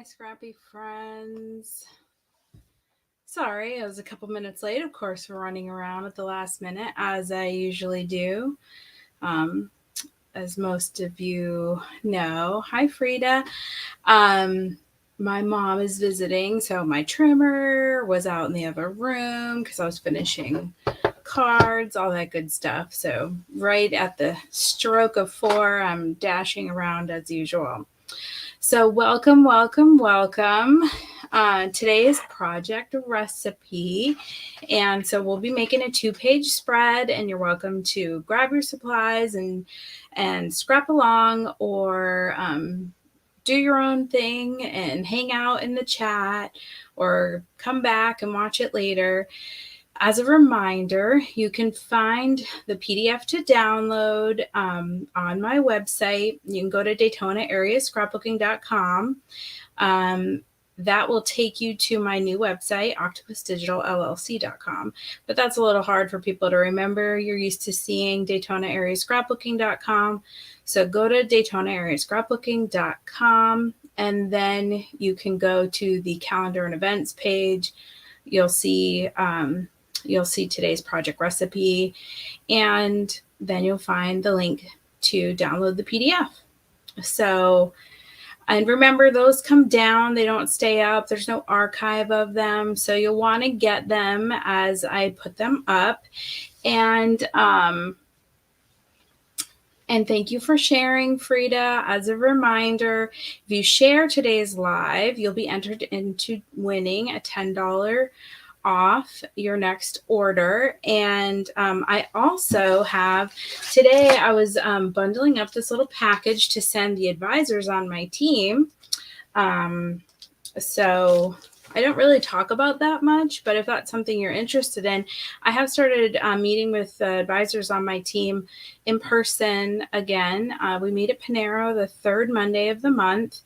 Hi, scrappy friends. Sorry, I was a couple minutes late. Of course, we're running around at the last minute, as I usually do. Um, as most of you know. Hi, Frida. Um, my mom is visiting, so my trimmer was out in the other room because I was finishing cards, all that good stuff. So, right at the stroke of 4, I'm dashing around as usual. So, welcome, welcome, welcome. Today's project recipe. And so we'll be making a 2-page spread, and you're welcome to grab your supplies and scrap along, or do your own thing and hang out in the chat, or come back and watch it later. As a reminder, you can find the PDF to download on my website. You can go to DaytonaAreaScrapbooking.com. That will take you to my new website, octopusdigitalllc.com. But that's a little hard for people to remember. You're used to seeing DaytonaAreaScrapbooking.com. So go to DaytonaAreaScrapbooking.com, and then you can go to the calendar and events page. You'll see today's project recipe, and then you'll find the link to download the PDF. So, and remember, those come down, they don't stay up. There's no archive of them. So you'll want to get them as I put them up. And thank you for sharing, Frida. As a reminder, if you share today's live, you'll be entered into winning a $10 off your next order. And I also have, today I was bundling up this little package to send the advisors on my team. So I don't really talk about that much, but if that's something you're interested in, I have started meeting with advisors on my team in person again. We meet at Panero the third Monday of the month.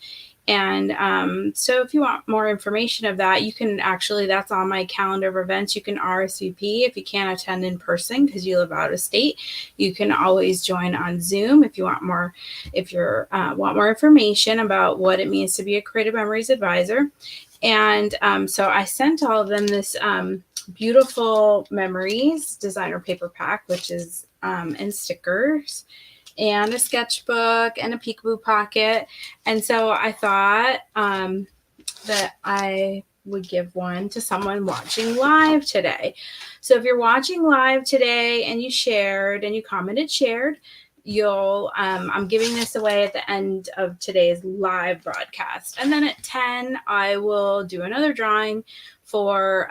And so if you want more information of that, you can actually, that's on my calendar of events. You can RSVP if you can't attend in person because you live out of state. You can always join on Zoom if you want more, want more information about what it means to be a Creative Memories advisor. And so I sent all of them this beautiful Memories designer paper pack, which is and stickers, and a sketchbook and a peekaboo pocket. And so I thought that I would give one to someone watching live today. So if you're watching live today and you shared and you commented shared, you'll I'm giving this away at the end of today's live broadcast. And then at 10, I will do another drawing for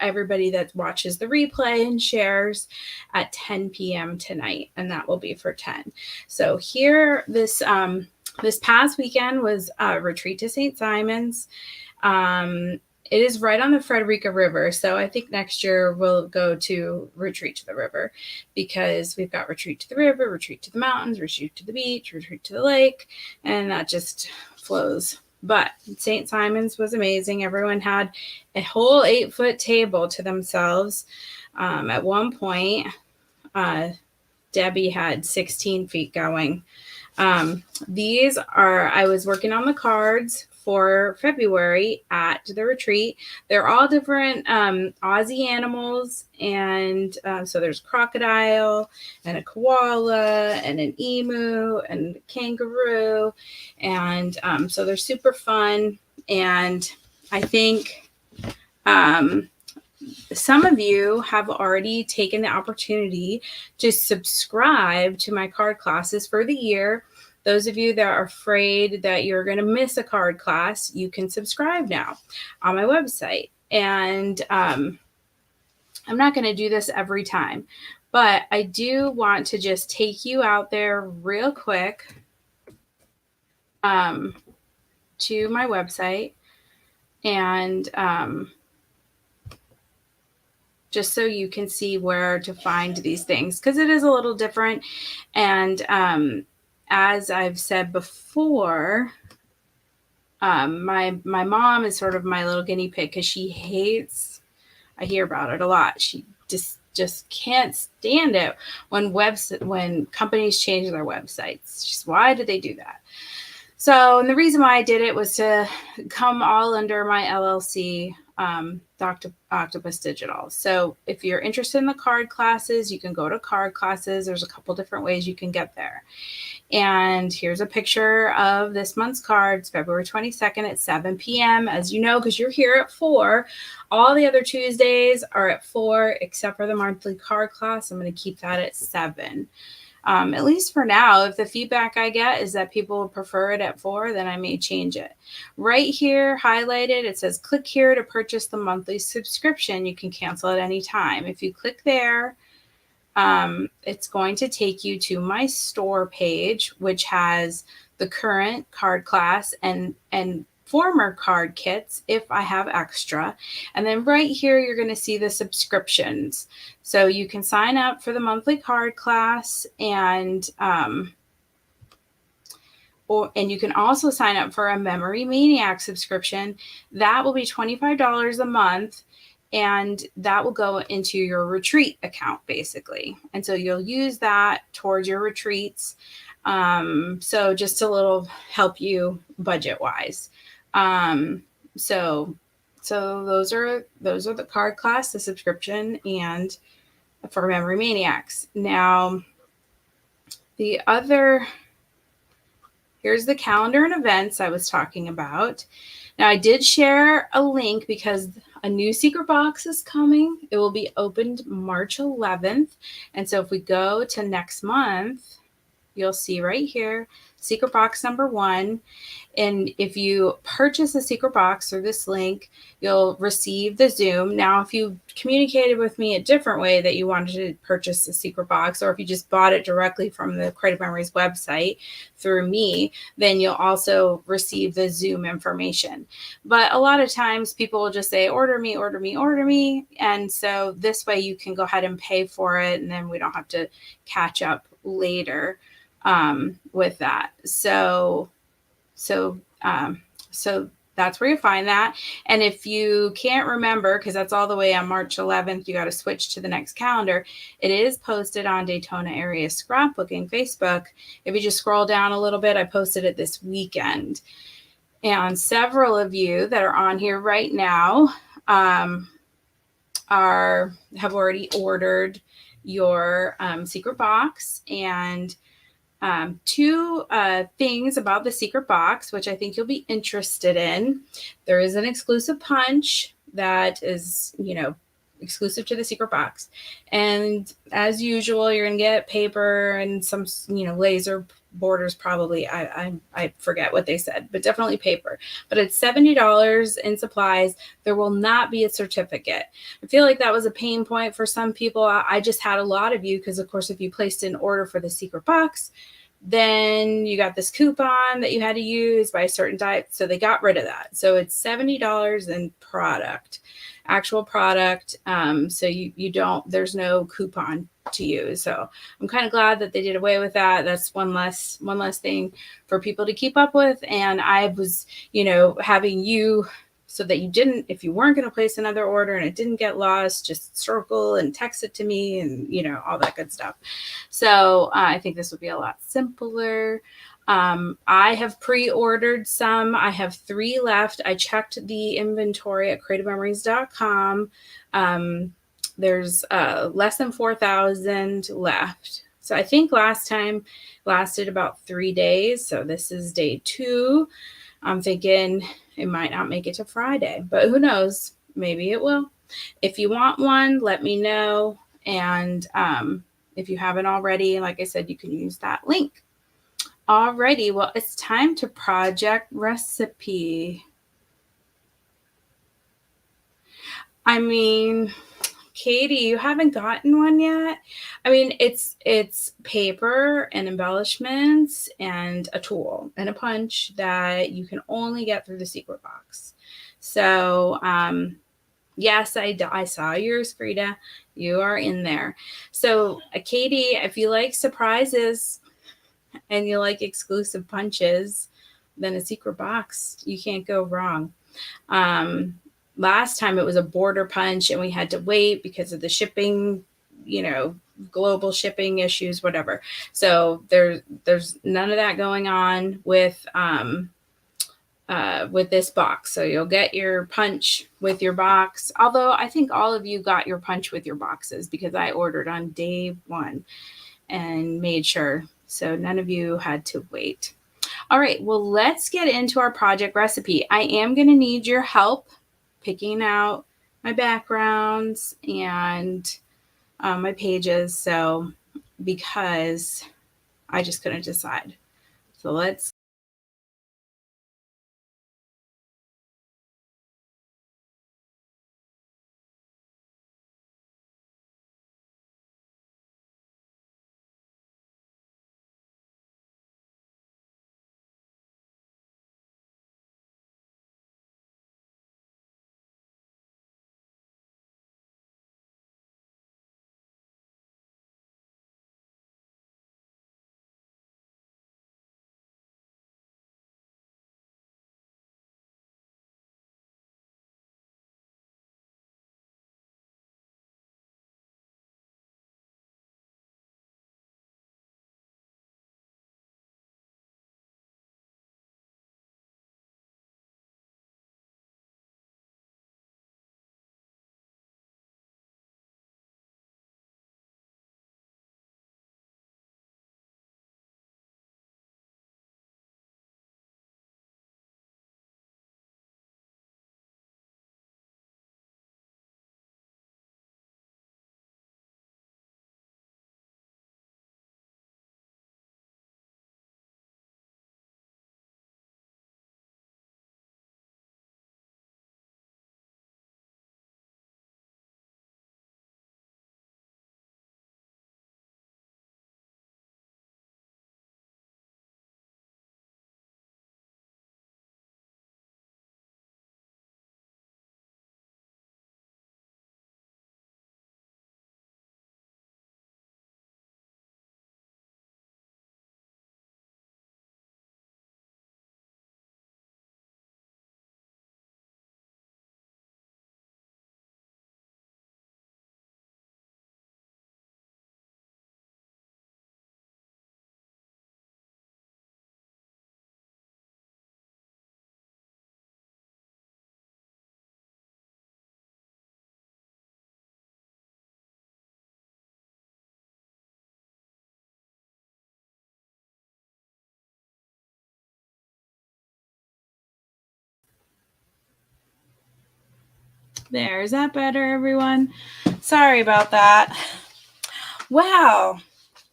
everybody that watches the replay and shares at 10 p.m. tonight, and that will be for 10. So here, this past weekend was a retreat to St. Simon's. It is right on the Frederica River, so I think next year we'll go to Retreat to the River, because we've got Retreat to the River, Retreat to the Mountains, Retreat to the Beach, Retreat to the Lake, and that just flows. But St. Simon's was amazing. Everyone had a whole 8-foot table to themselves. At one point, Debbie had 16 feet going. These are, I was working on the cards for February at the retreat. They're all different Aussie animals. And so there's a crocodile and a koala and an emu and a kangaroo. And so they're super fun. And I think some of you have already taken the opportunity to subscribe to my card classes for the year. Those of you that are afraid that you're going to miss a card class, you can subscribe now on my website. And I'm not going to do this every time, but I do want to just take you out there real quick to my website, and just so you can see where to find these things, because it is a little different. And as I've said before, my mom is sort of my little guinea pig, because she hates, I hear about it a lot, she just can't stand it when companies change their websites. Why did they do that? So, and the reason why I did it was to come all under my LLC, Octopus Digital. So, if you're interested in the card classes, you can go to card classes. There's a couple different ways you can get there. And here's a picture of this month's cards, February 22nd at 7 p.m. As you know, because you're here at 4, all the other Tuesdays are at 4, except for the monthly card class. I'm going to keep that at 7. At least for now. If the feedback I get is that people prefer it at 4, then I may change it. Right here, highlighted, it says click here to purchase the monthly subscription. You can cancel at any time. If you click there, it's going to take you to my store page, which has the current card class and former card kits if I have extra. And then right here, you're going to see the subscriptions. So you can sign up for the monthly card class and you can also sign up for a Memory Maniac subscription. That will be $25 a month. And that will go into your retreat account, basically. And so you'll use that towards your retreats. So just a little help you budget-wise. So those are the card class, the subscription, and for Memory Maniacs. Now, here's the calendar and events I was talking about. Now, I did share a link because a new secret box is coming. It will be opened March 11th. And so if we go to next month, you'll see right here, secret box number 1. And if you purchase a secret box through this link, you'll receive the Zoom. Now, if you communicated with me a different way that you wanted to purchase a secret box, or if you just bought it directly from the Creative Memories website through me, then you'll also receive the Zoom information. But a lot of times people will just say, order me, order me, order me. And so this way you can go ahead and pay for it, and then we don't have to catch up later with that. So that's where you find that. And if you can't remember, because that's all the way on March 11th, you got to switch to the next calendar. It is posted on Daytona Area Scrapbooking Facebook. If you just scroll down a little bit, I posted it this weekend. And several of you that are on here right now have already ordered your secret box. And 2 things about the secret box, which I think you'll be interested in. There is an exclusive punch that is, exclusive to the secret box. And as usual, you're going to get paper and some, laser borders probably. I forget what they said, but definitely paper. But it's $70 in supplies. There will not be a certificate. I feel like that was a pain point for some people. I just had a lot of you because, of course, if you placed an order for the secret box, then you got this coupon that you had to use by a certain date. So they got rid of that. So it's $70 in actual product. So you don't, there's no coupon to use. So I'm kind of glad that they did away with that. That's one less thing for people to keep up with. And I was, having you, so that you didn't, if you weren't going to place another order and it didn't get lost, just circle and text it to me and, all that good stuff. So I think this would be a lot simpler. I have pre-ordered some. I have 3 left. I checked the inventory at creativememories.com. There's less than 4,000 left. So I think last time lasted about 3 days. So this is day 2. I'm thinking it might not make it to Friday, but who knows? Maybe it will. If you want one, let me know. And if you haven't already, like I said, you can use that link. Alrighty, well, it's time to project recipe. I mean, Katie, you haven't gotten one yet? I mean, it's paper and embellishments and a tool and a punch that you can only get through the secret box. So, yes, I saw yours, Frida. You are in there. So, Katie, if you like surprises and you like exclusive punches, then a secret box, you can't go wrong. Last time it was a border punch and we had to wait because of the shipping global shipping issues, whatever. So there's none of that going on with this box. So you'll get your punch with your box. Although I think all of you got your punch with your boxes because I ordered on day 1 and made sure. So none of you had to wait. All right, well, let's get into our project recipe. I am going to need your help picking out my backgrounds and my pages. So because I just couldn't decide. So let's there. Is that better, everyone? Sorry about that. Wow.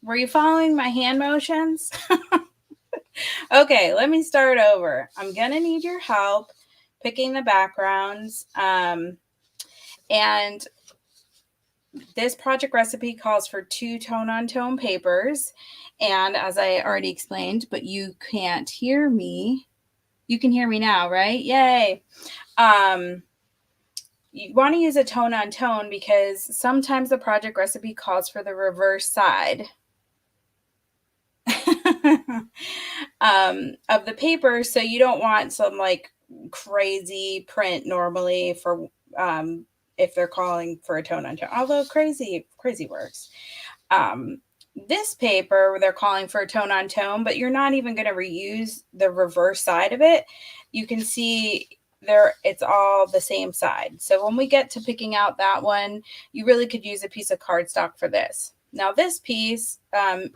Were you following my hand motions? Okay, let me start over. I'm going to need your help picking the backgrounds. And this project recipe calls for 2 tone-on-tone papers. And as I already explained, but you can't hear me. You can hear me now, right? Yay. You want to use a tone-on-tone because sometimes the project recipe calls for the reverse side. Of the paper, so you don't want some like crazy print normally for if they're calling for a tone on tone, although crazy works. This paper they're calling for a tone on tone, but you're not even going to reuse the reverse side of it. You can see there it's all the same side. So when we get to picking out that one, you really could use a piece of cardstock for this. Now this piece,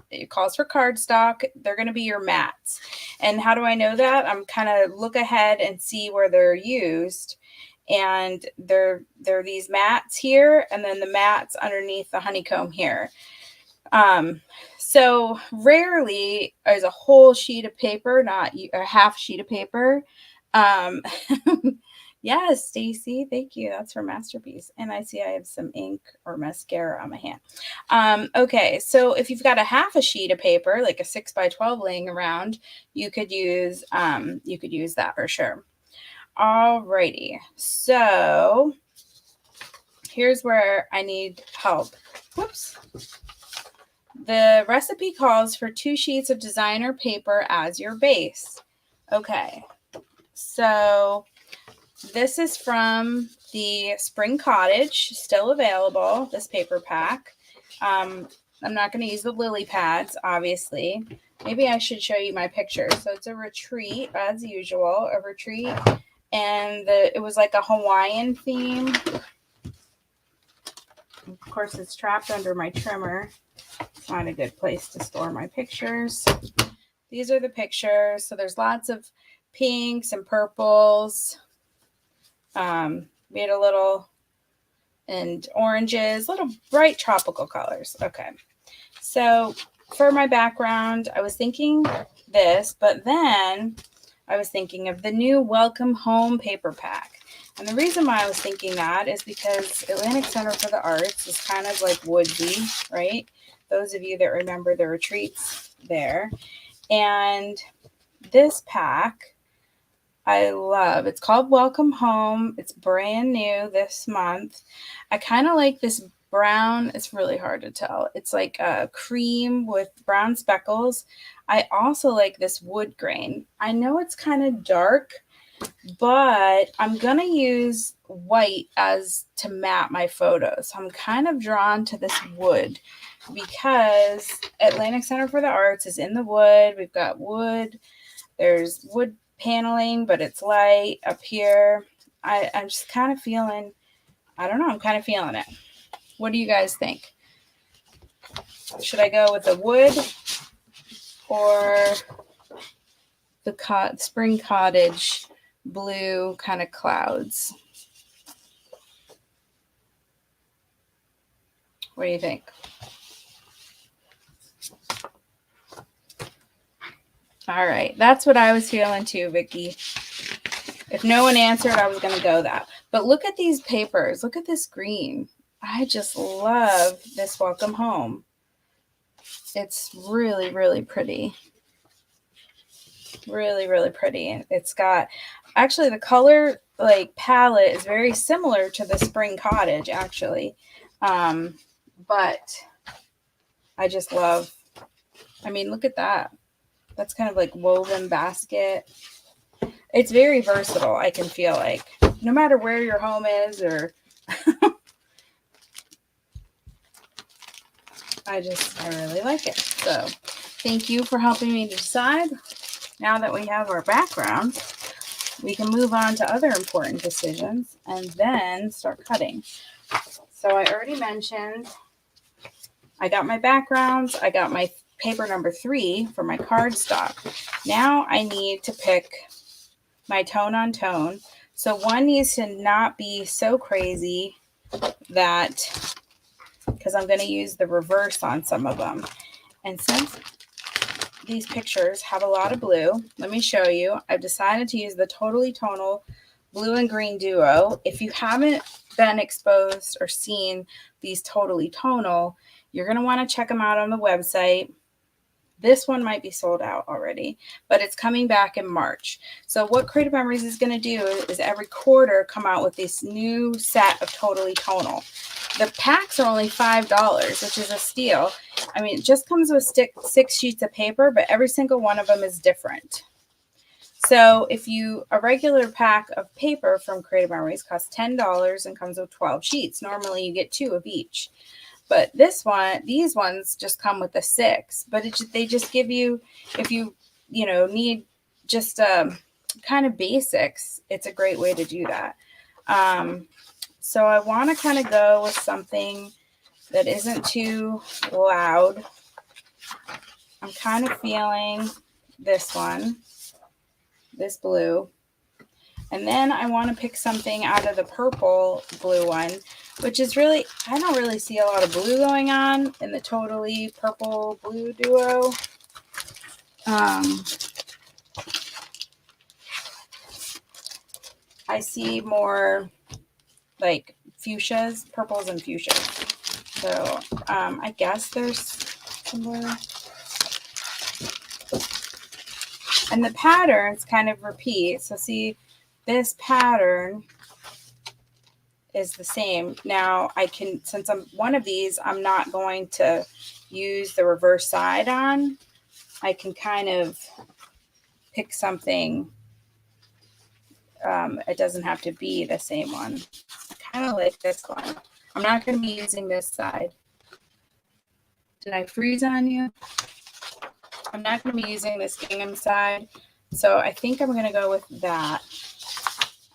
it calls for cardstock. They're going to be your mats. And how do I know that? I'm kind of look ahead and see where they're used. And they're these mats here, and then the mats underneath the honeycomb here. So rarely is a whole sheet of paper, not a half sheet of paper. Yes, Stacy, thank you. That's her masterpiece. And I see I have some ink or mascara on my hand. Okay, so if you've got a half a sheet of paper, like a 6x12 laying around, you could use that for sure. Alrighty, so here's where I need help. Whoops. The recipe calls for 2 sheets of designer paper as your base. Okay, so this is from the Spring Cottage, still available, this paper pack. I'm not going to use the lily pads, obviously. Maybe I should show you my picture. So it's a retreat, as usual, a retreat. And it was like a Hawaiian theme. Of course, it's trapped under my trimmer. It's not a good place to store my pictures. These are the pictures. So there's lots of pinks and purples. Made a little, and oranges, little bright tropical colors. Okay. So for my background, I was thinking this, but then I was thinking of the new Welcome Home paper pack. And the reason why I was thinking that is because Atlantic Center for the Arts is kind of like woodsy, right? Those of you that remember the retreats there. And this pack I love. It's called Welcome Home. It's brand new this month. I kind of like this brown. It's really hard to tell. It's like a cream with brown speckles. I also like this wood grain. I know it's kind of dark, but I'm going to use white as to map my photos. So I'm kind of drawn to this wood because Atlantic Center for the Arts is in the wood. We've got wood. There's wood paneling, but it's light up here. I'm just kind of feeling, I don't know, I'm kind of feeling it. What do you guys think? Should I go with the wood or the spring cottage blue kind of clouds? What do you think? All right, that's what I was feeling too, Vicki. If no one answered, I was going to go that. But look at these papers. Look at this green. I just love this Welcome Home. It's really, really pretty. Really, really pretty. It's got, actually the color like palette is very similar to the Spring Cottage, actually. But I just love, I mean, look at that. That's kind of like woven basket. It's very versatile, I can feel like. No matter where your home is or... I really like it. So thank you for helping me decide. Now that we have our background, we can move on to other important decisions and then start cutting. So I already mentioned I got my backgrounds. I got my paper number 3 for my cardstock. Now I need to pick my tone on tone. So one needs to not be so crazy that, because I'm going to use the reverse on some of them. And since these pictures have a lot of blue, let me show you. I've decided to use the Totally Tonal blue and green duo. If you haven't been exposed or seen these Totally Tonal, you're going to want to check them out on the website. This one might be sold out already, but it's coming back in March. So what Creative Memories is going to do is every quarter come out with this new set of Totally Tonal. The packs are only $5, which is a steal. I mean, it just comes with 6 sheets of paper, but every single one of them is different. So if a regular pack of paper from Creative Memories costs $10 and comes with 12 sheets. Normally you get 2 of each. But these ones just come with the 6. But they just give you, if you need just kind of basics, it's a great way to do that. So I want to kind of go with something that isn't too loud. I'm kind of feeling this one, this blue. And then I want to pick something out of the purple blue one, which is really, I don't really see a lot of blue going on in the Totally Purple Blue duo. I see more like fuchsias, purples and fuchsias. So I guess there's somewhere. And the patterns kind of repeat. So see, this pattern is the same. Now I can, since I'm one of these, I'm not going to use the reverse side on. I can kind of pick something. It doesn't have to be the same one. I kind of like this one. I'm not going to be using this side. Did I freeze on you? I'm not going to be using this gingham side, so I think I'm going to go with that.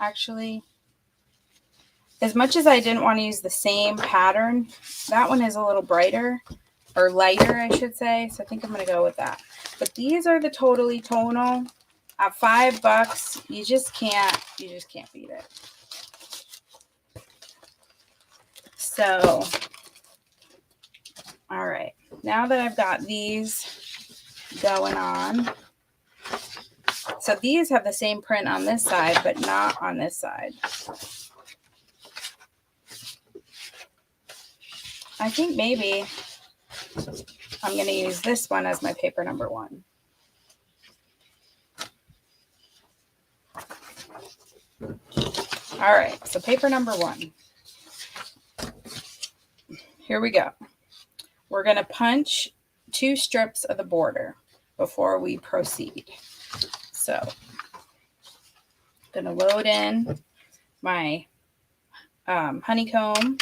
Actually, as much as I didn't want to use the same pattern, that one is a little brighter, or lighter, I should say, so I think I'm going to go with that. But these are the Totally Tonal. At $5, you just can't beat it. So, all right, now that I've got these going on, so these have the same print on this side, but not on this side. I think maybe I'm going to use this one as my paper number 1. All right, so paper number 1. Here we go. We're going to punch 2 strips of the border before we proceed. So I'm going to load in my honeycomb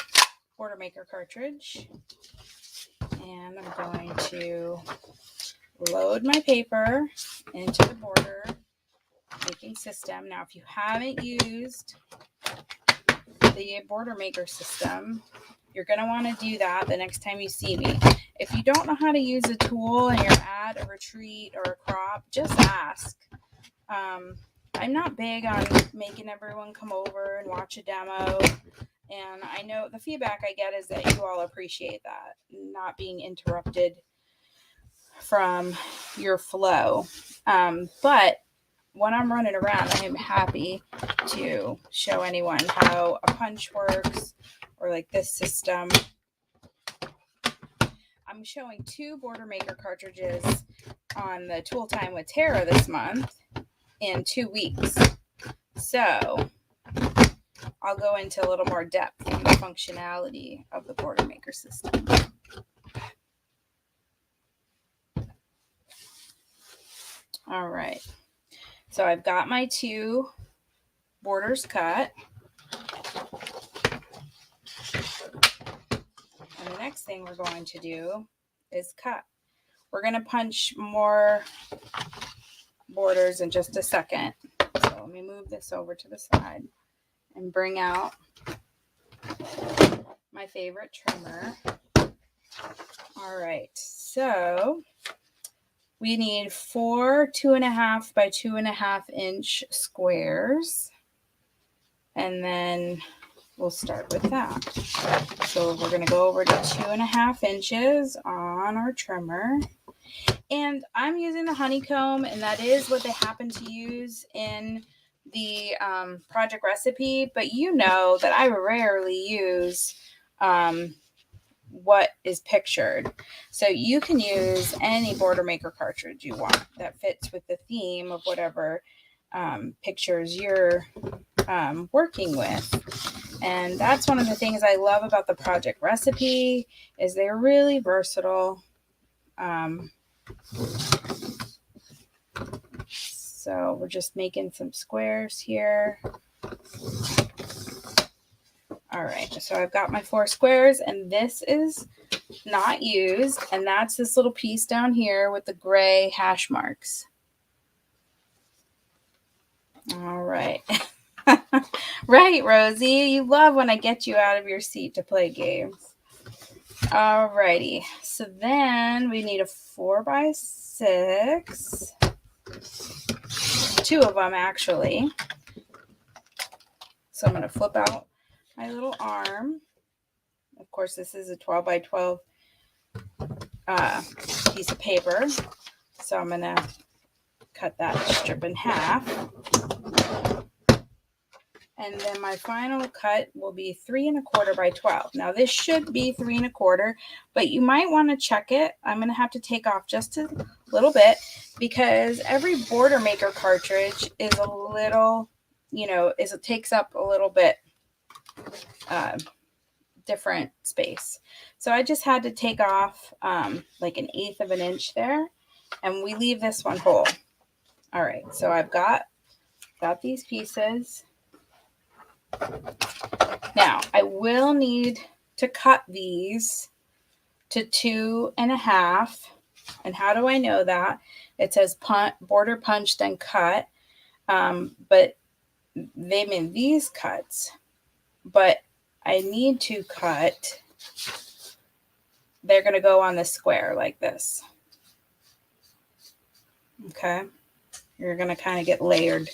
border maker cartridge, and I'm going to load my paper into the border making system. Now, if you haven't used the border maker system, you're going to want to do that the next time you see me. If you don't know how to use a tool and you're at a retreat or a crop, just ask. I'm not big on making everyone come over and watch a demo, and I know the feedback I get is that you all appreciate that, not being interrupted from your flow. But when I'm running around, I am happy to show anyone how a punch works, or like this system. I'm showing 2 border maker cartridges on the Tool Time with Tara this month in 2 weeks. So I'll go into a little more depth in the functionality of the border maker system. All right. So I've got my 2 borders cut. And the next thing we're going to do is cut. We're going to punch more borders in just a second. So let me move this over to the side and bring out my favorite trimmer. All right, so we need 4 2.5 by 2.5 inch squares, and then we'll start with that. So we're going to go over to 2.5 inches on our trimmer. And I'm using the honeycomb, and that is what they happen to use in the project recipe. But you know that I rarely use what is pictured. So you can use any border maker cartridge you want that fits with the theme of whatever pictures you're working with. And that's one of the things I love about the project recipe, is they're really versatile. So we're just making some squares here. All right, so I've got my 4 squares, and this is not used, and that's this little piece down here with the gray hash marks. All right. Right, Rosie, you love when I get you out of your seat to play games. All righty, so then we need a 4x6, 2 of them actually. So I'm going to flip out my little arm. Of course, this is a 12 by 12 piece of paper. So I'm going to cut that strip in half. And then my final cut will be 3 1/4 by 12. Now this should be 3 1/4, but you might want to check it. I'm going to have to take off just a little bit, because every border maker cartridge is a little, it takes up a little bit different space. So I just had to take off like 1/8 of an inch there, and we leave this one whole. All right, so I've got these pieces. Now I will need to cut these to 2.5. And how do I know that? It says border punch, then cut. But they made these cuts. But I need to cut. They're going to go on the square like this. Okay. You're going to kind of get layered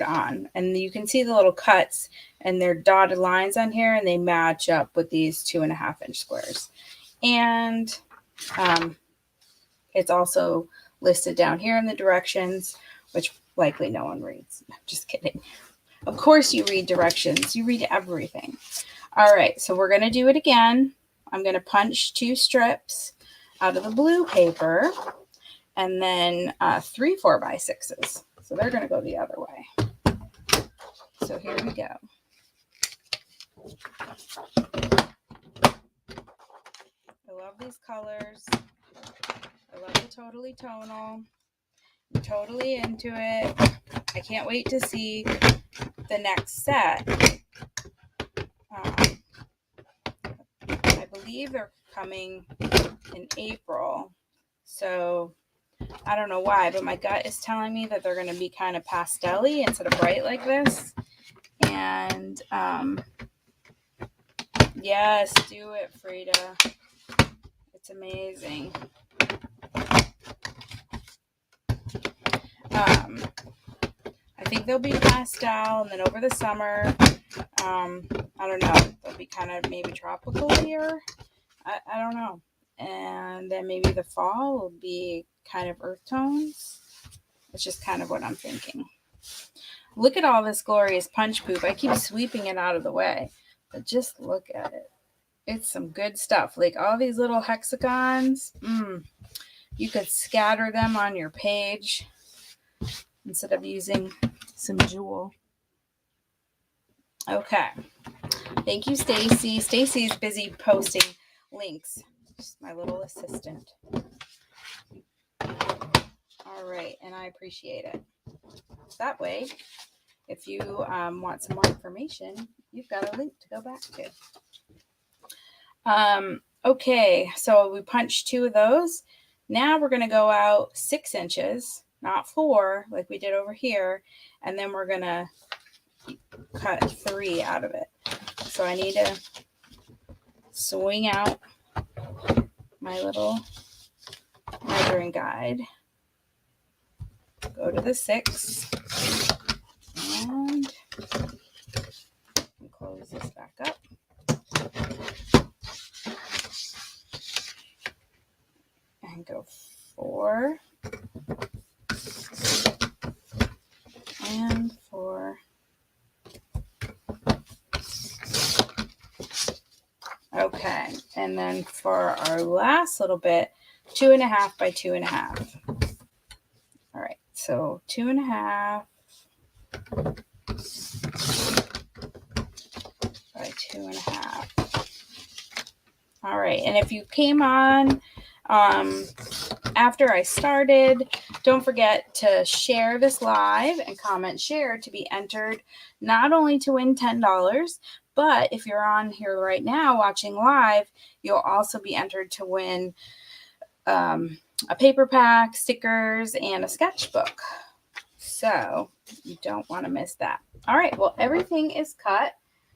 on. And you can see the little cuts and they're dotted lines on here, and they match up with these 2.5-inch squares. And it's also listed down here in the directions, which likely no one reads. Just kidding. Of course you read directions. You read everything. All right, so we're going to do it again. I'm going to punch 2 strips out of the blue paper, and then 3 4x6s. So they're going to go the other way. So here we go. I love these colors. I love the Totally Tonal. I'm totally into it. I can't wait to see the next set. I believe they're coming in April. So I don't know why, but my gut is telling me that they're going to be kind of pastel-y instead of bright like this. And yes, do it, Frida. It's amazing. I think they'll be pastel, and then over the summer, I don't know, they'll be kind of maybe tropical here. I don't know. And then maybe the fall will be kind of earth tones. It's just kind of what I'm thinking. Look at all this glorious punch poop. I keep sweeping it out of the way, but just look at it. It's some good stuff. Like all these little hexagons. You could scatter them on your page instead of using some jewel. Okay. Thank you, Stacy. Stacy's busy posting links. Just my little assistant. All right, and I appreciate it. That way, if you want some more information, you've got a link to go back to. Okay, so we punched 2 of those. Now we're going to go out 6 inches, not 4 like we did over here, and then we're going to cut 3 out of it. So I need to swing out my little measuring guide, go to the 6, and close this back up. And go 4 and 4. Okay, and then for our last little bit, 2.5 by 2.5. All right, so 2.5 by 2.5. All right, and if you came on after I started, don't forget to share this live and comment share to be entered not only to win $10, but if you're on here right now watching live, you'll also be entered to win a paper pack, stickers, and a sketchbook. So you don't want to miss that. All right, well, everything is cut.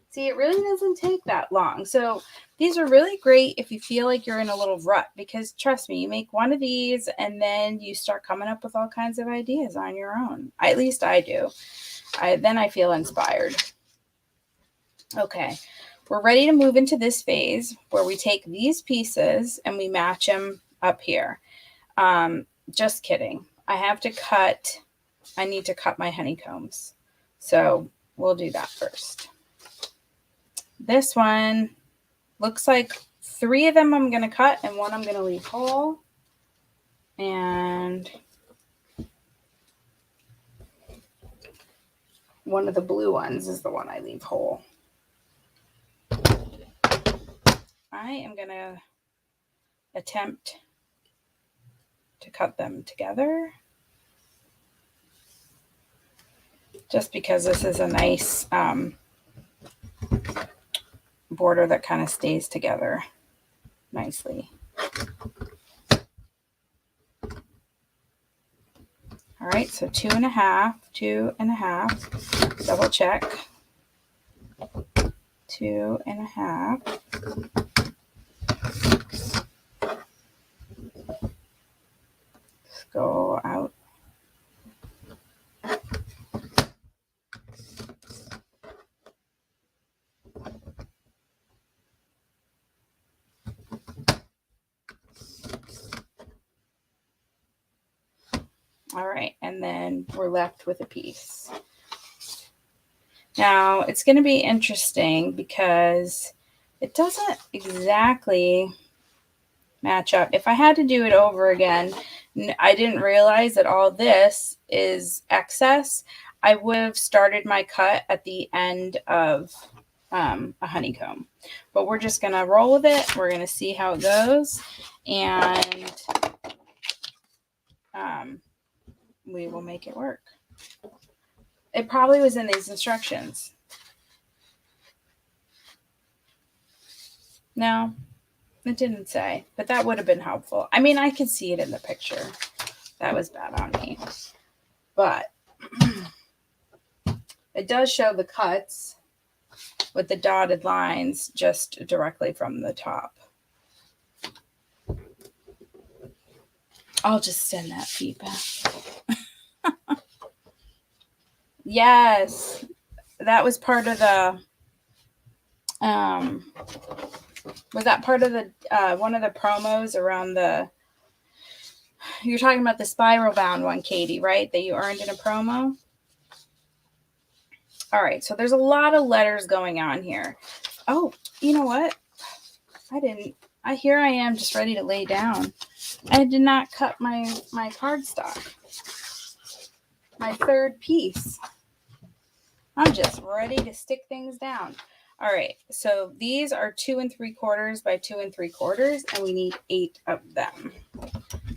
See, it really doesn't take that long. So these are really great if you feel like you're in a little rut, because trust me, you make one of these and then you start coming up with all kinds of ideas on your own. At least I do. Then I feel inspired. Okay, we're ready to move into this phase where we take these pieces and we match them up here. Just kidding. I need to cut my honeycombs. So we'll do that first. This one looks like 3 of them I'm going to cut and 1 I'm going to leave whole. And one of the blue ones is the one I leave whole. I am going to attempt to cut them together, just because this is a nice border that kind of stays together nicely. All right, so 2.5, double check. 2.5. Let's go out. All right, and then we're left with a piece. Now, it's going to be interesting because it doesn't exactly match up. If I had to do it over again, I didn't realize that all this is excess. I would have started my cut at the end of a honeycomb. But we're just going to roll with it. We're going to see how it goes. And we will make it work. It probably was in these instructions. No, it didn't say, but that would have been helpful. I mean, I could see it in the picture. That was bad on me. But it does show the cuts with the dotted lines just directly from the top. I'll just send that feedback. Yes, that was part of the, was that part of the, one of the promos around the, you're talking about the spiral bound one, Katie, right? That you earned in a promo? All right, so there's a lot of letters going on here. Oh, you know what? Here I am just ready to lay down. I did not cut my cardstock. My third piece. I'm just ready to stick things down. All right, so these are 2 3/4 by 2 3/4, and we need 8 of them.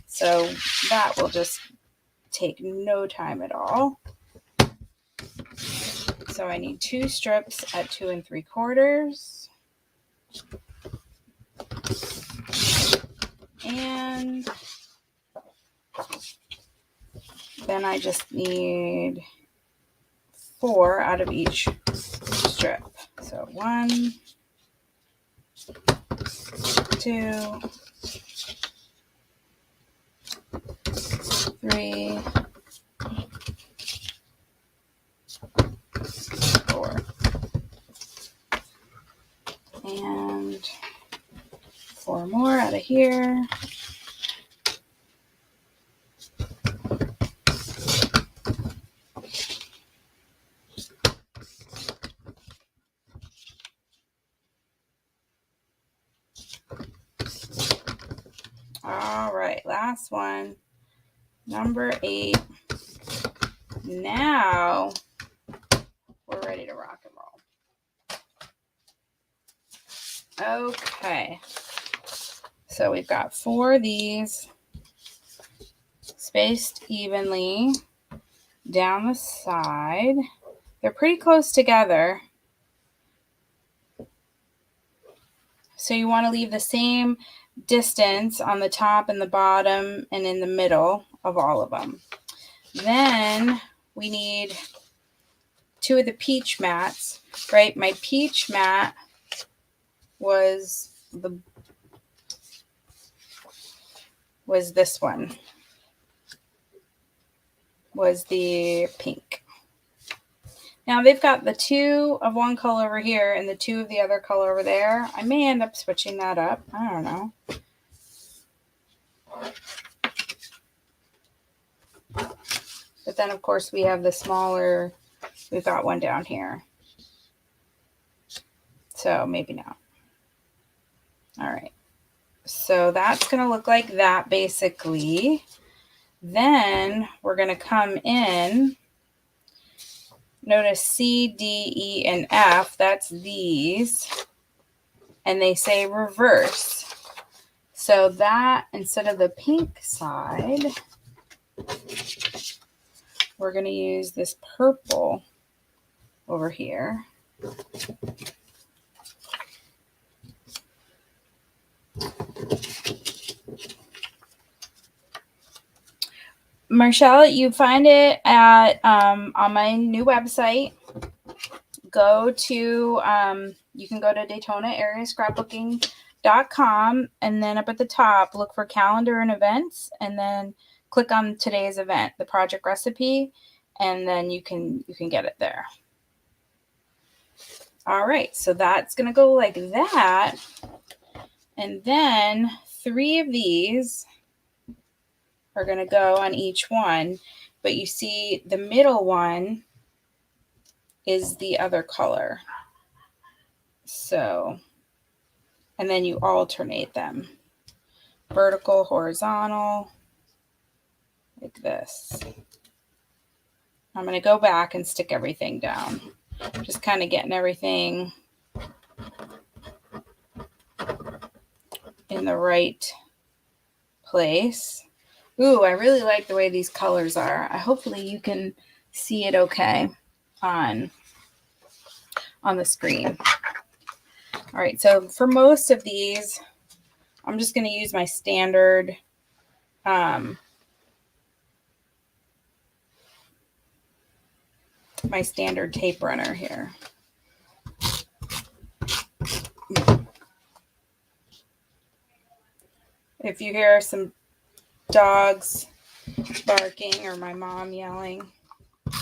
So that will just take no time at all. So I need 2 strips at 2 3/4. And then I just need 4 out of each strip. So 1, 2, 3, 4. And 4 more out of here. All right, last one. Number 8. Now we're ready to rock and roll. Okay. So we've got 4 of these spaced evenly down the side. They're pretty close together. So you want to leave the same distance on the top and the bottom and in the middle of all of them. Then we need 2 of the peach mats, right? My peach mat was this one. Was the pink. Now they've got the 2 of one color over here and the 2 of the other color over there. I may end up switching that up. I don't know. But then, of course, we have the smaller, we've got one down here. So maybe not. All right. So that's going to look like that, basically. Then we're going to come in. Notice C, D, E, and F. That's these. And they say reverse. So that, instead of the pink side, we're going to use this purple over here. Marshall, you find it at on my new website. Go to you can go to DaytonaAreaScrapbooking.com, and then up at the top look for calendar and events, and then click on today's event, the project recipe, and then you can get it there. All right, so that's gonna go like that, and then 3 of these are gonna go on each one, but you see the middle one is the other color. So, and then you alternate them, vertical, horizontal, like this. I'm going to go back and stick everything down, just kind of getting everything in the right place. Ooh, I really like the way these colors are. Hopefully you can see it okay on the screen. All right, so for most of these, I'm just going to use my standard tape runner here. If you hear some dogs barking or my mom yelling,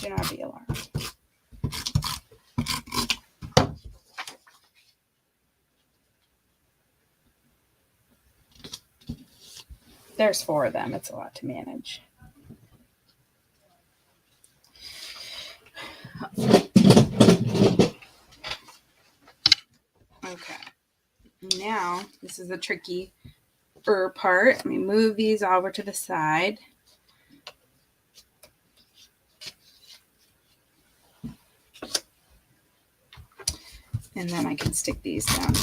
do not be alarmed. There's 4 of them. It's a lot to manage. Okay. Now, this is the tricky part. Let me move these over to the side. And then I can stick these down.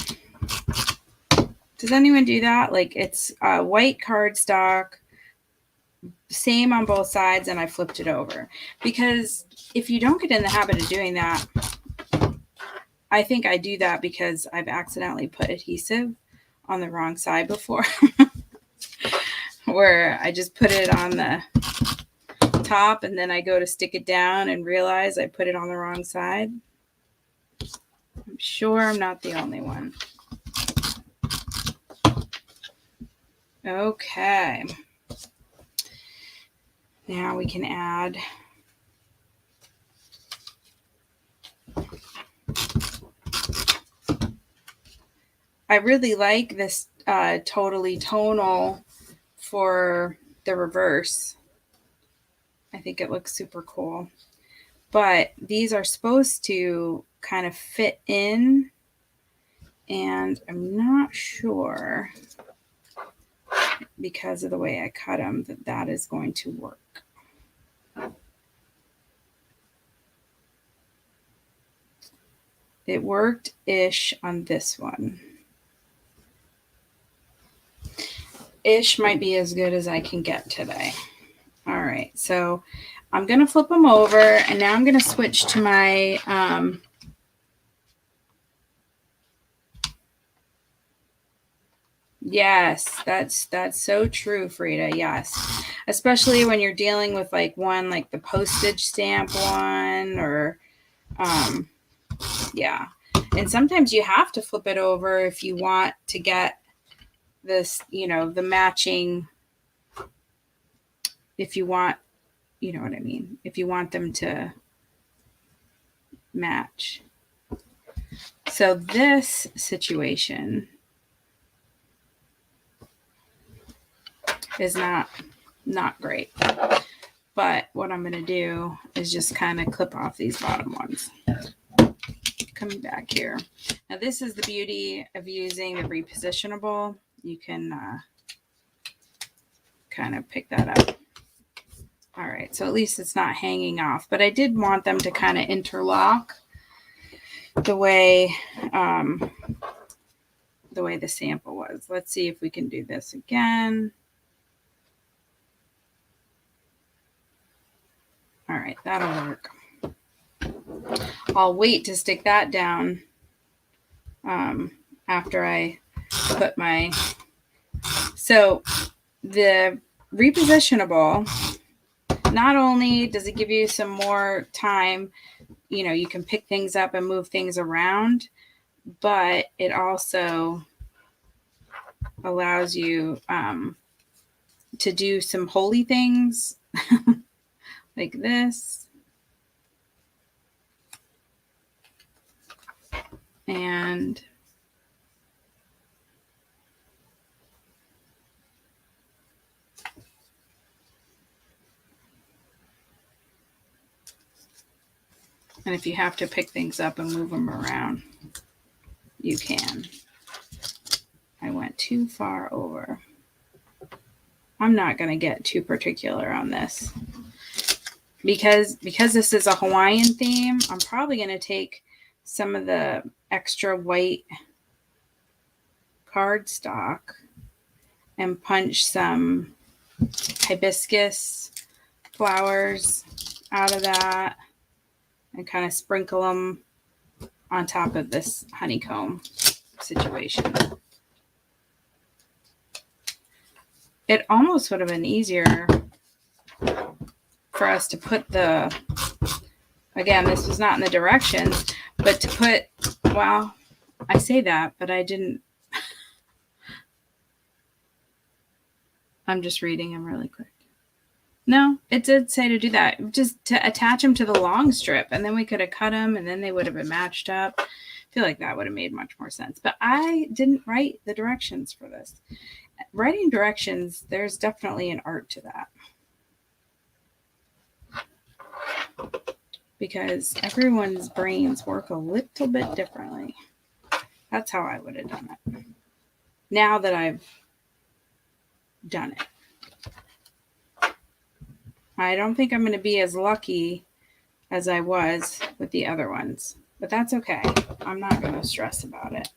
Does anyone do that? Like, it's white cardstock, same on both sides, and I flipped it over. Because if you don't get in the habit of doing that, I think I do that because I've accidentally put adhesive on the wrong side before. Where I just put it on the top and then I go to stick it down and realize I put it on the wrong side. I'm sure I'm not the only one. Okay. Now we can add I really like this Totally Tonal for the reverse. I think it looks super cool. But these are supposed to kind of fit in, and I'm not sure, because of the way I cut them, that is going to work. It worked-ish on this one. Ish might be as good as I can get today. All right, so I'm going to flip them over, and now I'm going to switch to my yes, that's so true, Frida. Yes, especially when you're dealing with like the postage stamp one, or yeah. And sometimes you have to flip it over if you want to get this, the matching, if you want, you know what I mean, if you want them to match. So this situation is not great. But what I'm going to do is just kind of clip off these bottom ones. Coming back here. Now this is the beauty of using the repositionable. You can kind of pick that up. All right, so at least it's not hanging off. But I did want them to kind of interlock the way the sample was. Let's see if we can do this again. All right, that'll work. I'll wait to stick that down after I put my... So the repositionable not only does it give you some more time, you can pick things up and move things around, but it also allows you to do some holy things like this. And if you have to pick things up and move them around, you can. I went too far over. I'm not going to get too particular on this. Because this is a Hawaiian theme, I'm probably going to take some of the extra white cardstock and punch some hibiscus flowers out of that and kind of sprinkle them on top of this honeycomb situation. It almost would have been easier for us to put again, this was not in the directions, but to put, well, I say that, but I didn't. I'm just reading them really quick. No, it did say to do that, just to attach them to the long strip, and then we could have cut them, and then they would have been matched up. I feel like that would have made much more sense, but I didn't write the directions for this. Writing directions, there's definitely an art to that. Because everyone's brains work a little bit differently. That's how I would have done it. Now that I've done it. I don't think I'm going to be as lucky as I was with the other ones. But that's okay. I'm not going to stress about it.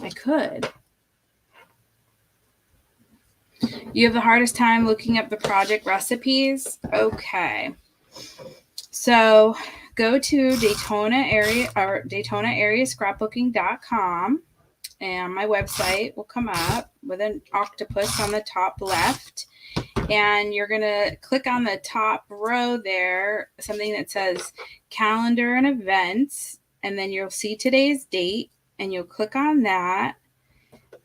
I could. You have the hardest time looking up the project recipes? Okay. So go to Daytona area scrapbooking.com, and my website will come up with an octopus on the top left. And you're going to click on the top row there, something that says calendar and events. And then you'll see today's date, and you'll click on that.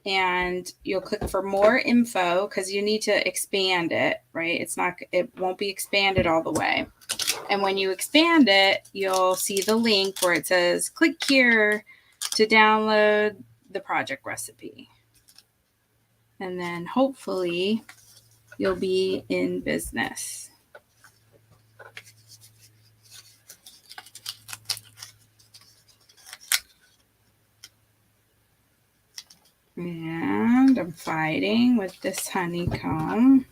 And you'll click for more info because you need to expand it, right? It won't be expanded all the way. And when you expand it, you'll see the link where it says click here to download the project recipe. And then hopefully you'll be in business. And I'm fighting with this honeycomb.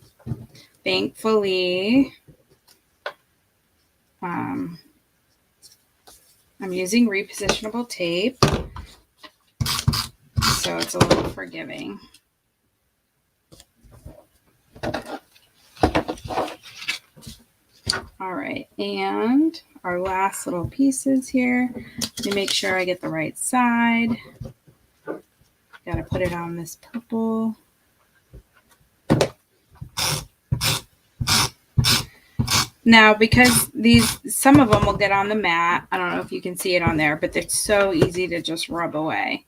Thankfully, I'm using repositionable tape, so it's a little forgiving. All right, and our last little pieces here. Let me make sure I get the right side. Got to put it on this purple. Now, because some of them will get on the mat. I don't know if you can see it on there, but they're so easy to just rub away.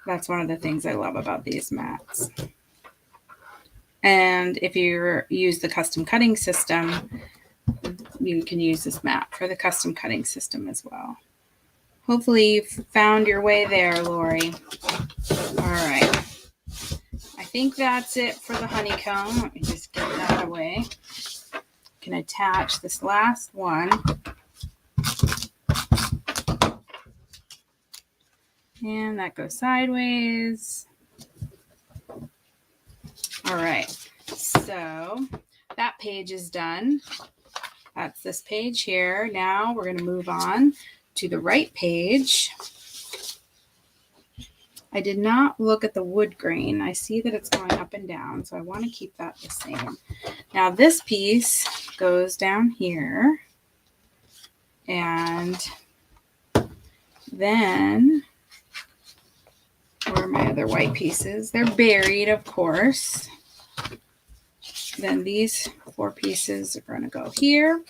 That's one of the things I love about these mats. And if you use the custom cutting system, you can use this mat for the custom cutting system as well. Hopefully you've found your way there, Lori. All right. I think that's it for the honeycomb. Let me just get that away. I can attach this last one. And that goes sideways. All right. So that page is done. That's this page here. Now we're going to move on to the right page. I did not look at the wood grain. I see that it's going up and down, so I want to keep that the same. Now this piece goes down here, and then where are my other white pieces? They're buried, of course. then these 4 pieces are going to go here.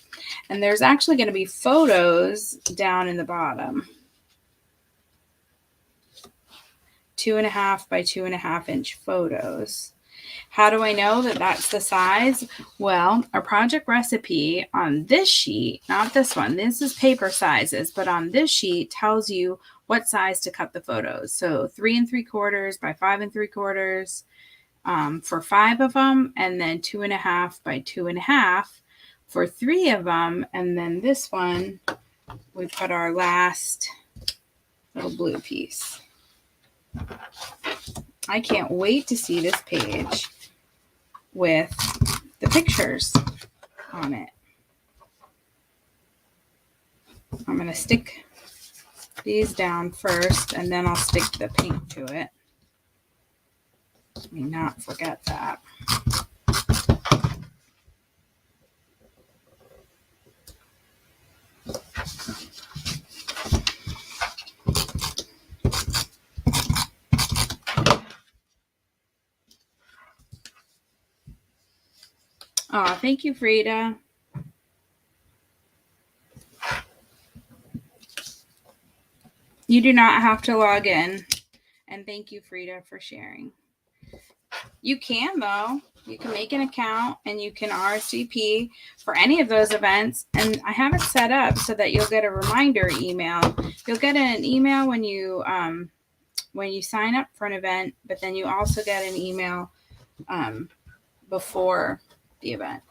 And there's actually going to be photos down in the bottom. 2.5 by 2.5 inch photos. How do I know that that's the size? Well, our project recipe on this sheet, not this one, this is paper sizes, but on this sheet tells you what size to cut the photos. So 3 3/4 by 5 3/4 for 5 of them, and then 2.5 by 2.5 for 3 of them. And then this one, we put our last little blue piece. I can't wait to see this page with the pictures on it. I'm going to stick these down first, and then I'll stick the pink to it. Let me not forget that. Oh, thank you, Frida. You do not have to log in. And thank you, Frida, for sharing. You can, though. You can make an account and you can RSVP for any of those events. And I have it set up so that you'll get a reminder email. You'll get an email when you sign up for an event, but then you also get an email before the event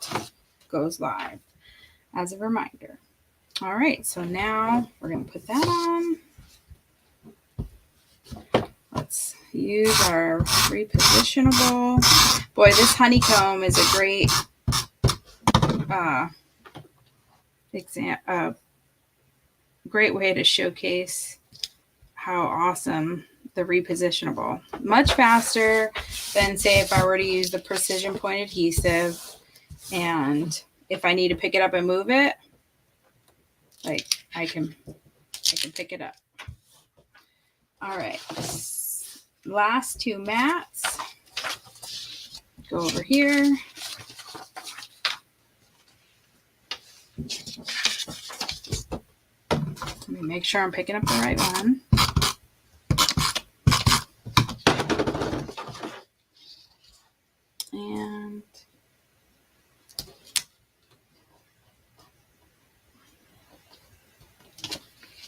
goes live as a reminder. All right, so now we're going to put that on. Let's use our repositionable. Boy, this honeycomb is a great great way to showcase how awesome the repositionable. Much faster than, say, if I were to use the precision point adhesive, and if I need to pick it up and move it, like I can pick it up. All right, last 2 mats. Go over here. Let me make sure I'm picking up the right one. And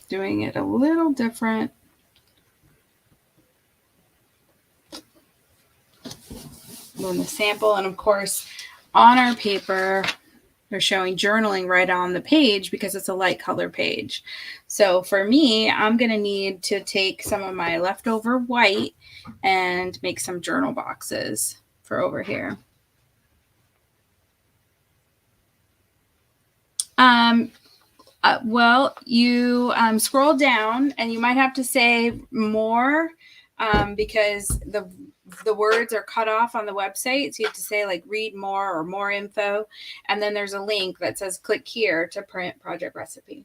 doing it a little different. Than the sample. And of course, on our paper, they're showing journaling right on the page because it's a light color page. So for me, I'm going to need to take some of my leftover white and make some journal boxes for over here. Well, you scroll down and you might have to say more because the words are cut off on the website. So you have to say like read more or more info. And then there's a link that says click here to print project recipe.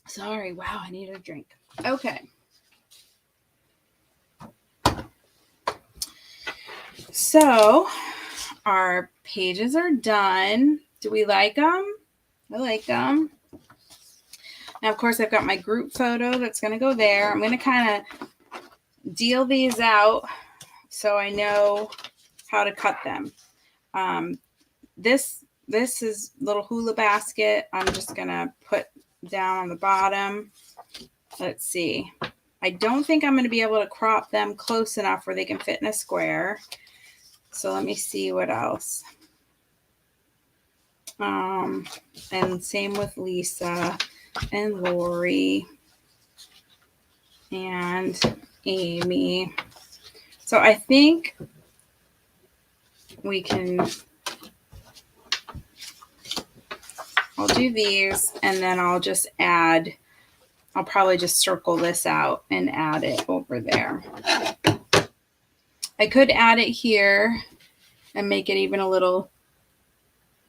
Sorry. Wow. I need a drink. Okay. So our pages are done. Do we like them? I like them. Now, of course, I've got my group photo that's going to go there. I'm going to kind of deal these out so I know how to cut them. This is little hula basket. I'm just going to put down on the bottom. Let's see. I don't think I'm going to be able to crop them close enough where they can fit in a square. So let me see what else. And same with Lisa and Lori and Amy. So I think we can, I'll do these and then I'll just add, I'll probably just circle this out and add it over there. I could add it here and make it even a little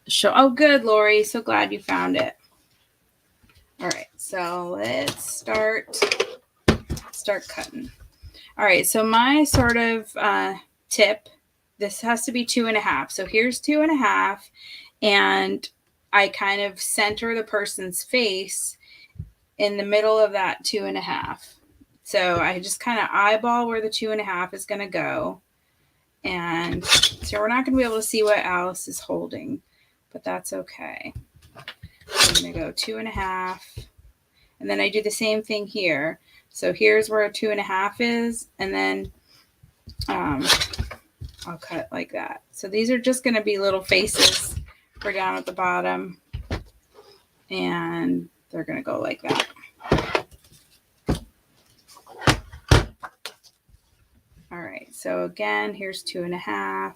show. Oh, good, Lori. So glad you found it. All right, so let's start cutting. All right, so my sort of tip, this has to be 2.5. So here's 2.5, and I kind of center the person's face in the middle of that 2.5. So I just kind of eyeball where the 2.5 is going to go. And so we're not going to be able to see what Alice is holding, but that's okay. I'm going to go 2.5. And then I do the same thing here. So here's where 2.5 is. And then I'll cut like that. So these are just going to be little faces for down at the bottom. And they're going to go like that. All right, so again, here's 2.5.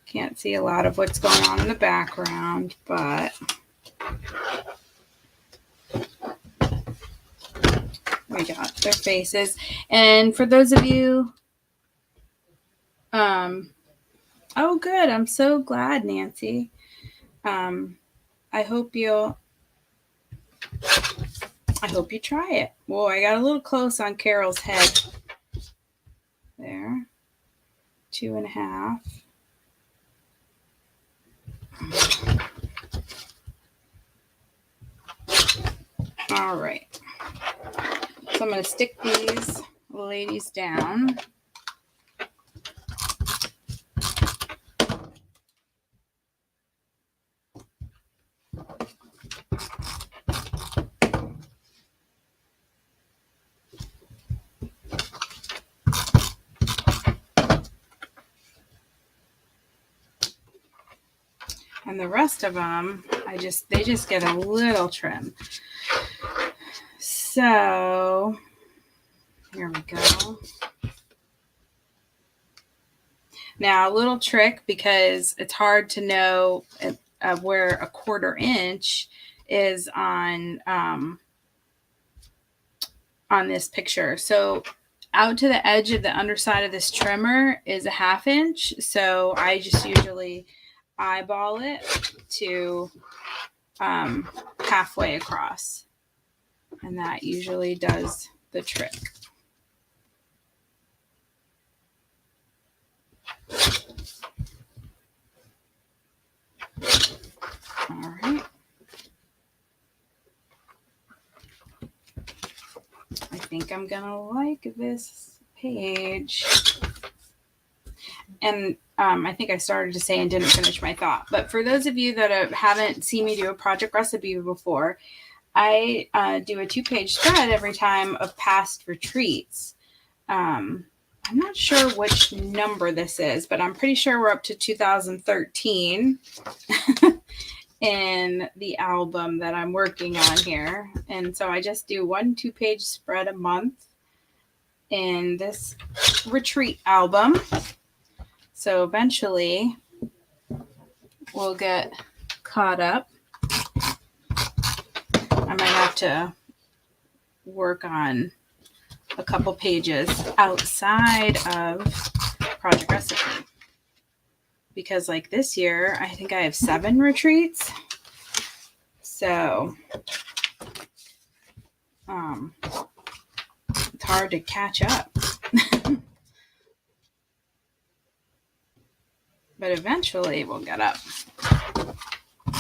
Can't see a lot of what's going on in the background, but we got their faces. And for those of you, oh, good. I'm so glad, Nancy. I hope you try it. Whoa, I got a little close on Carol's head. There. 2.5. All right. So I'm going to stick these ladies down. And the rest of them, they just get a little trim. So here we go. Now a little trick, because it's hard to know where a 1/4 inch is on this picture. So out to the edge of the underside of this trimmer is a 1/2 inch. So I just usually eyeball it to halfway across, and that usually does the trick. All right. I think I'm gonna like this page. And I think I started to say and didn't finish my thought. But for those of you that haven't seen me do a project recipe before, I do a 2-page spread every time of past retreats. I'm not sure which number this is, but I'm pretty sure we're up to 2013 in the album that I'm working on here. And so I just do 1 2-page spread a month in this retreat album. So eventually we'll get caught up. I might have to work on a couple pages outside of project recipe, because like this year, I think I have 7 retreats. So it's hard to catch up. But eventually we'll get up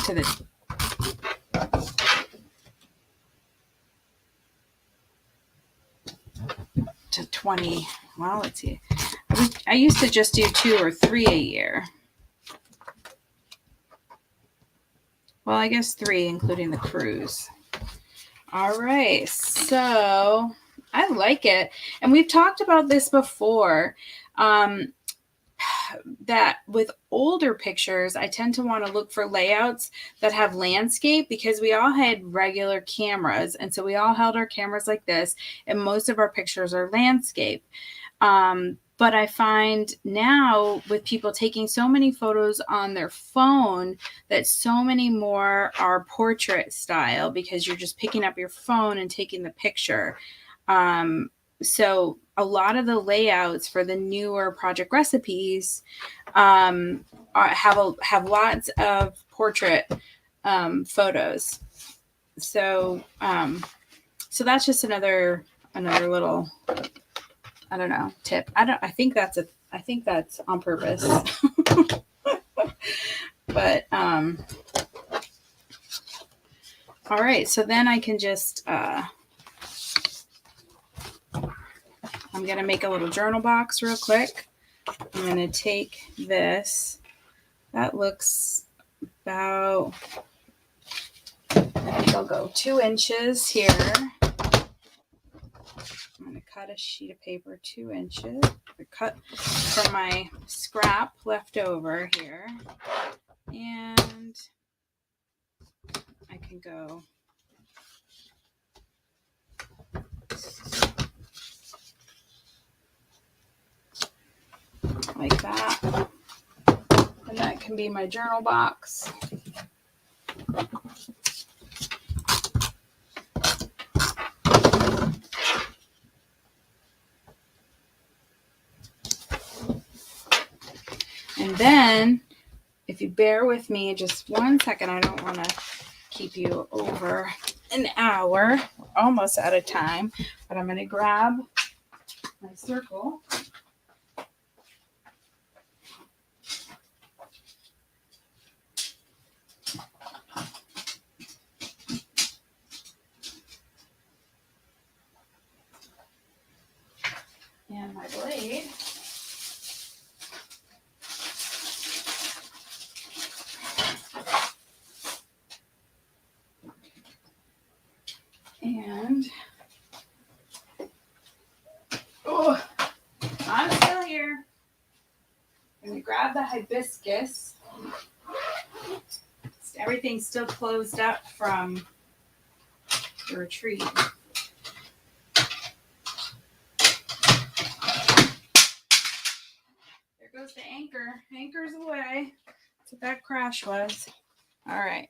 to the to 20. Well, let's see. I used to just do 2 or 3 a year. Well, I guess 3, including the cruise. All right. So I like it. And we've talked about this before. That with older pictures, I tend to want to look for layouts that have landscape, because we all had regular cameras. And so we all held our cameras like this, and most of our pictures are landscape. But I find now with people taking so many photos on their phone that so many more are portrait style, because you're just picking up your phone and taking the picture. So a lot of the layouts for the newer project recipes have lots of portrait photos. So so that's just another little, I don't know, tip. I think that's on purpose. But all right, so then I can just I'm going to make a little journal box real quick. I'm going to take this. That looks about, I think I'll go 2 inches here. I'm going to cut a sheet of paper 2 inches. I cut from my scrap left over here. And I can go like that. And that can be my journal box. And then, if you bear with me just 1 second, I don't want to keep you over an hour. We're almost out of time, but I'm going to grab my circle. And my blade. And oh, I'm still here. I'm going to grab the hibiscus. Everything's still closed up from the retreat. There goes the anchor. Anchor's away. That's what that crash was. All right.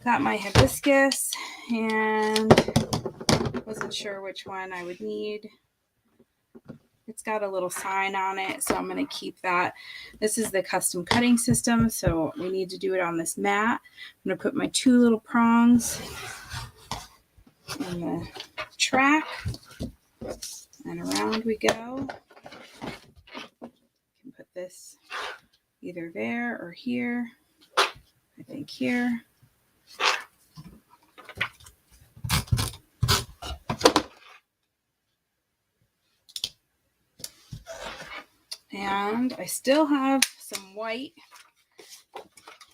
Got my hibiscus and wasn't sure which one I would need. It's got a little sign on it, so I'm going to keep that. This is the custom cutting system, so we need to do it on this mat. I'm going to put my 2 little prongs in the track, and around we go. I can put this either there or here. I think here. And I still have some white,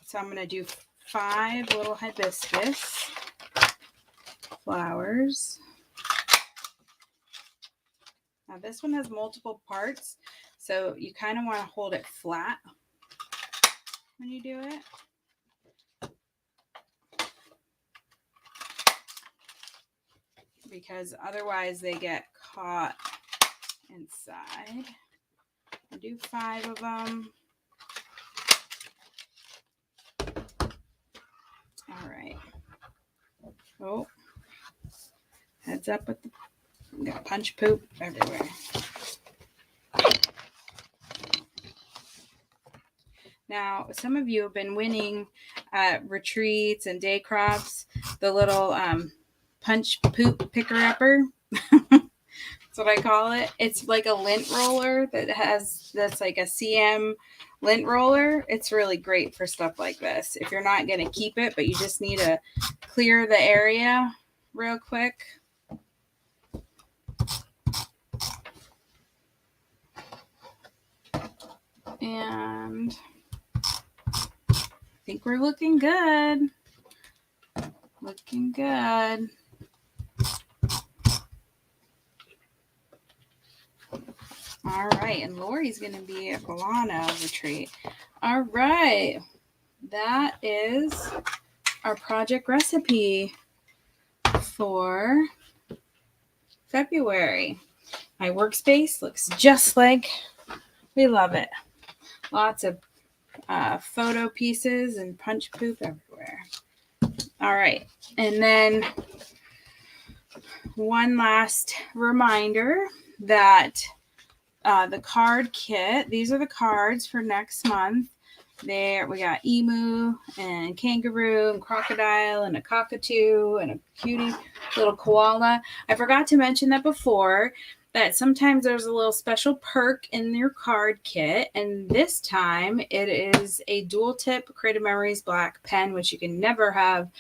so I'm going to do 5 little hibiscus flowers. Now this one has multiple parts, so you kind of want to hold it flat when you do it, because otherwise they get caught inside. I do 5 of them. All right. Oh, heads up with the, got punch poop everywhere. Now, some of you have been winning at retreats and day crops the little punch poop picker-upper. That's what I call it. It's like a lint roller that's like a CM lint roller. It's really great for stuff like this. If you're not going to keep it, but you just need to clear the area real quick. And I think we're looking good. Looking good. All right, and Lori's going to be at Bolano retreat. All right, that is our project recipe for February. My workspace looks just like we love it. Lots of photo pieces and punch poop everywhere. All right, and then one last reminder that the card kit, these are the cards for next month. There we got emu and kangaroo and crocodile and a cockatoo and a cutie little koala. I forgot to mention that before, that sometimes there's a little special perk in your card kit, and this time it is a dual tip Creative Memories black pen, which you can never have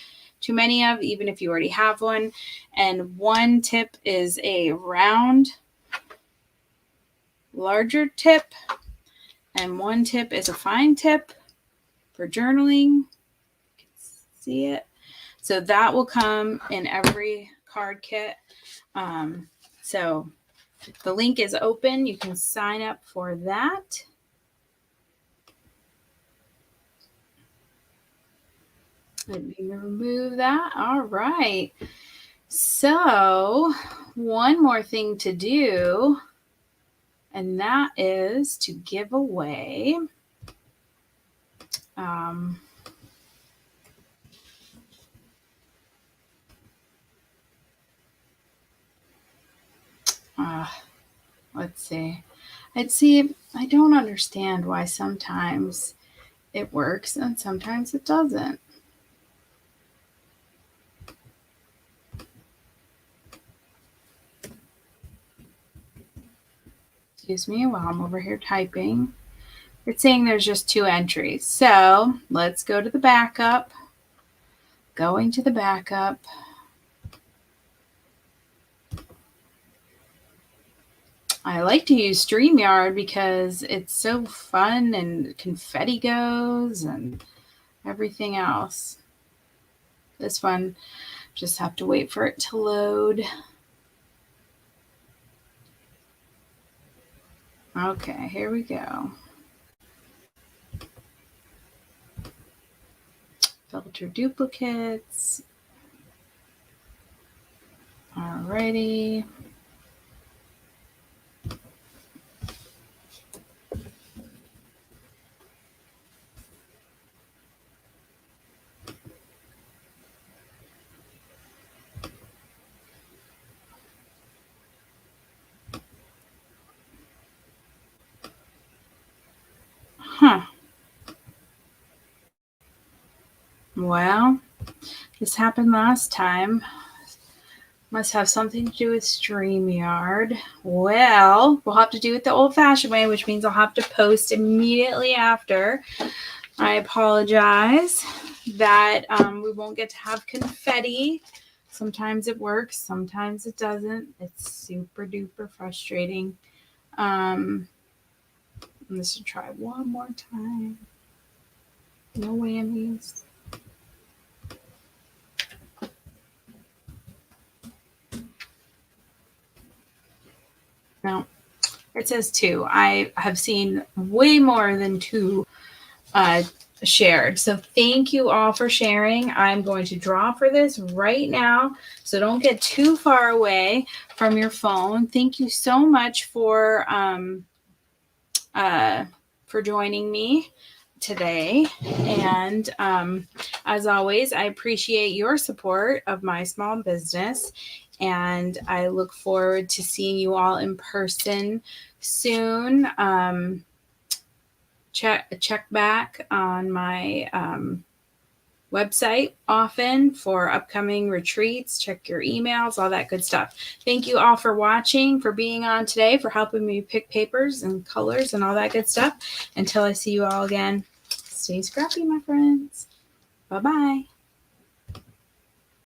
too many of, even if you already have one. And one tip is a round larger tip, and one tip is a fine tip for journaling. You can see it. So that will come in every card kit. So the link is open. You can sign up for that. Let me remove that. All right. So one more thing to do, and that is to give away let's see. I don't understand why sometimes it works and sometimes it doesn't. Excuse me while I'm over here typing. It's saying there's just 2 entries. So let's go to the backup. Going to the backup. I like to use StreamYard because it's so fun and confetti goes and everything else. This one, just have to wait for it to load. Okay, here we go. Filter duplicates. Alrighty. Well, this happened last time. Must have something to do with StreamYard. Well, we'll have to do it the old-fashioned way, which means I'll have to post immediately after. I apologize that we won't get to have confetti. Sometimes it works, sometimes it doesn't. It's super duper frustrating. I'm just gonna try one more time. No whammies. No, it says 2. I have seen way more than 2 shared. So thank you all for sharing. I'm going to draw for this right now. So don't get too far away from your phone. Thank you so much for joining me today. And as always, I appreciate your support of my small business. And I look forward to seeing you all in person soon. Check back on my website often for upcoming retreats. Check your emails, all that good stuff. Thank you all for watching, for being on today, for helping me pick papers and colors and all that good stuff. Until I see you all again, stay scrappy, my friends. Bye-bye.